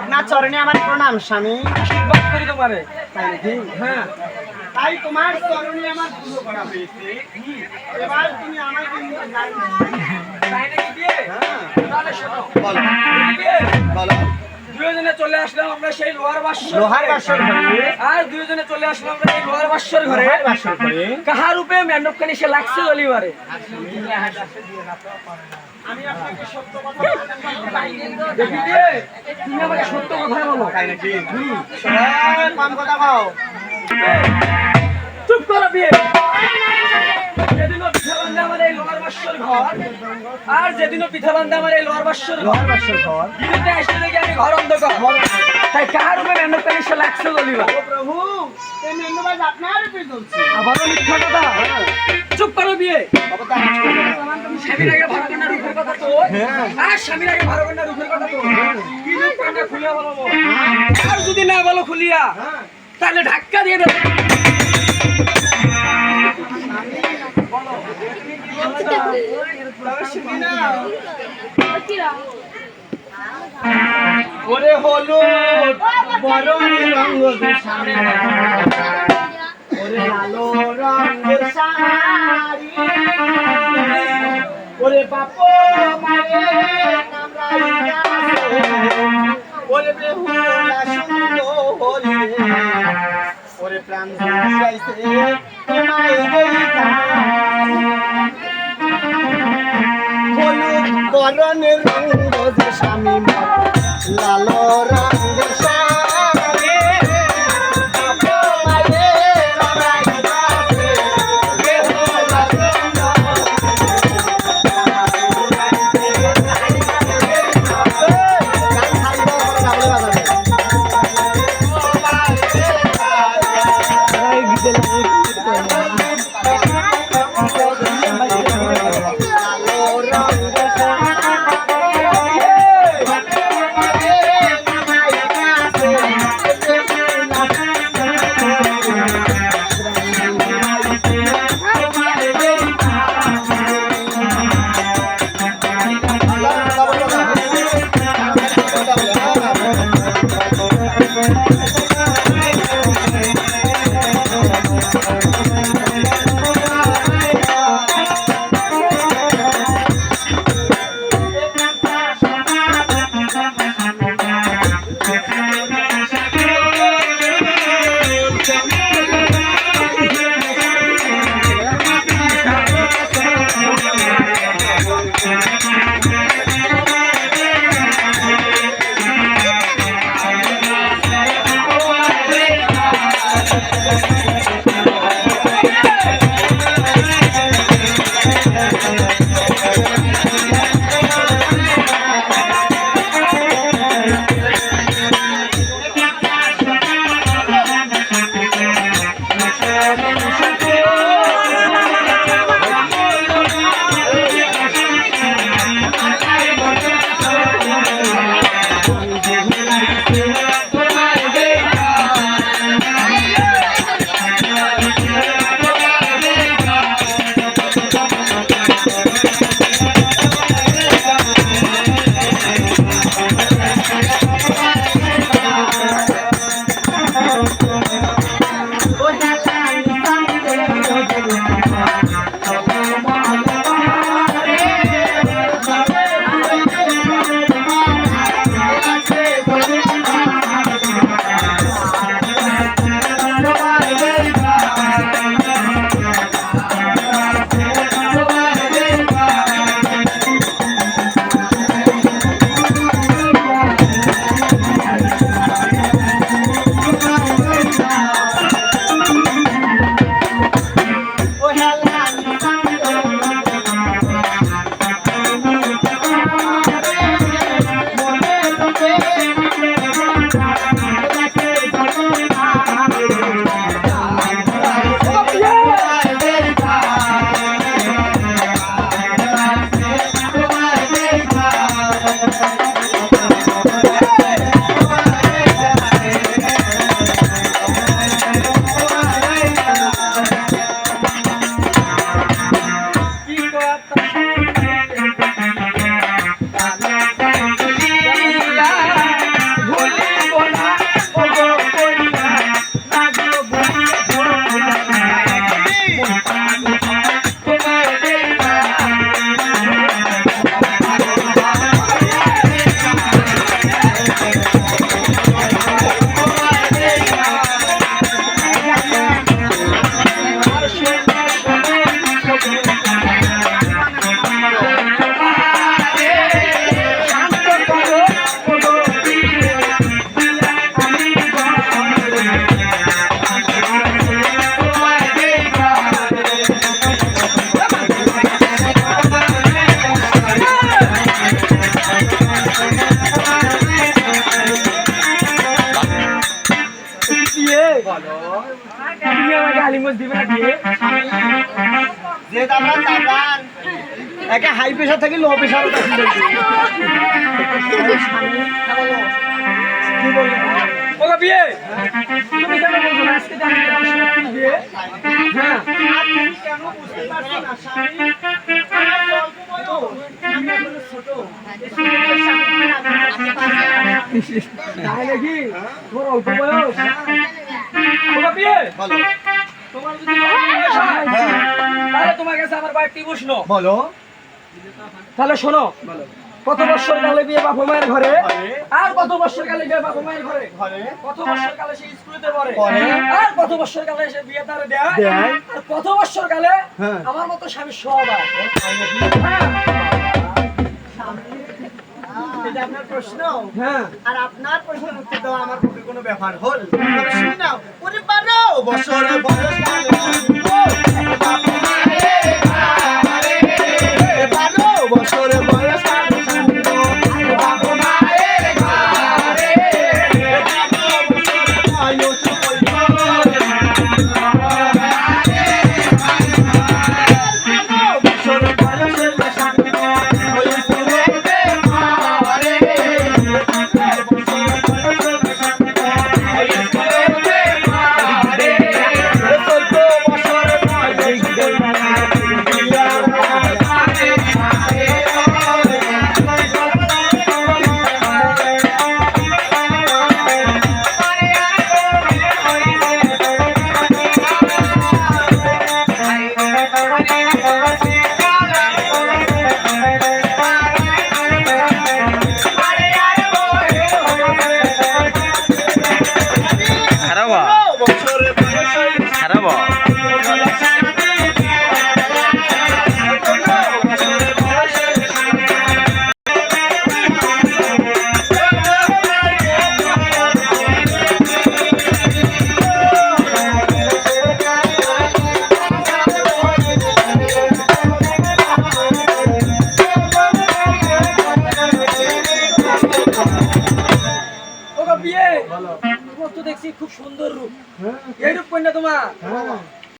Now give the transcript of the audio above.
আপনার চরণে আমার প্রণাম স্বামী। আশীর্বাদ করি তোমারে। তাই নাকি? হ্যাঁ, তাই তোমার চরণে আমার পুজো করা হয়েছে। এবার তুমি আমাকে তাই নাকি বিয়ে? হ্যাঁ। তাহলে শোনো। বলো বিয়ে? বলো। দুজনে চলে আসলাম আমরা সেই লোহার বাসর লোহার বাসর ঘরে। আর দুজনে চলে আসলাম আমরা এই লোহার বাসর ঘরে। লোহার বাসর ঘরে। কাহার রূপে মেন্ডকখানি সে লাগছে অলিবারে। আমি আপনাকে সত্য কথা দেখি বিয়ে, তুমি আমাকে সত্য কথা বলো। তাই নাকি? কম কথা কও। চুপ করো বিয়ে। যেদিনও পিঠা বান্ধে আমার এই লোহার বাসর ঘর, আর যেদিনও পিঠা বান্ধে আমার এই লোহার বাসর ঘর, লোহার বাসর ঘর। বিরুদ্ধে আসলে দেখি আমি ঘর অন্ধকার। তাই কাহার রূপে মেন্ডকখানি সে লাগছে অলিবার। ও প্রভু, এই মেন্ডবাজ আপনার উপরে চলছে। আবারও মিথ্যা কথা। চুপ করো বিয়ে। অবতার আজ করবে না। স্বামীর আগে ভালো কন্যা রূপের কথা তো, আর স্বামীর আগে ভালো কন্যা রূপের কথা তো। কি রূপ কন্যা খুলিয়া বলো। আর যদি না বলো খুলিয়া, তাহলে ধাক্কা দিয়ে দেবো। ওরে হলুদ বরণী রঙ সামনে, ওরে লালো রঙের শাড়ি, ওরে বাপো মায়ের কামড়াইয়াছে, ওরে বেহুলা সুন্দরী, ওরে প্রাণ জুড়াইছে তোমায় দেইখা। হলুদ বরণের রঙ যে স্বামী মোর, লালো রঙের শাড়ি, বাপো মায়ের কামড়াইয়াছে, বেহুলা বলো তুমি আমাকে আলিঙ্গন দিবে না দিয়ে যে দাবার দাবার একে হাই প্রেশার থেকে লো প্রেশারও দেখি কি বলবো ওকে বিয়ে তুমি কেন বলছো না আজকে জানি না কি বিয়ে হ্যাঁ আপনি কেন বুঝতে পারছেন না স্বামী আমার অল্প বয়স আমি এখনো ছোট এই ছোটদের স্বামী আপনি তাই নাকি তোমার অল্প বয়স ওকে বিয়ে বলো তোমার যদি অল্প বয়স হয়, তাহলে তোমার কাছে আমার কয়েকটি প্রশ্ন বলো তাহলে শোনো কত বছর কালে বিয়ে বাবা মায়ের ঘরে ঘরে। আর কত বছর কালে বিয়ে বাবা মায়ের ঘরে ঘরে কত বছর কালে সে স্কুলেতে পড়ে পড়ে। আর কত বছর কালে সে বিয়ে তারে দেয় দেয়। আর কত বছর কালে হ্যাঁ। আমার মতো স্বামী সব হয় এটা আপনার প্রশ্ন হ্যাঁ আর আপনার প্রশ্নের উত্তর দেওয়া আমার পক্ষে কোনো ব্যাপার হল তবে শুনে নাও ওরে 12 বছরের বয়স কালে 12 বছরের বয়স কালে বাবা মায়ের ঘরে 12 বছরের বয়স ওকে বিয়ে তোমার তো দেখছি খুব সুন্দর রূপ এই রূপ কন্যা তোমার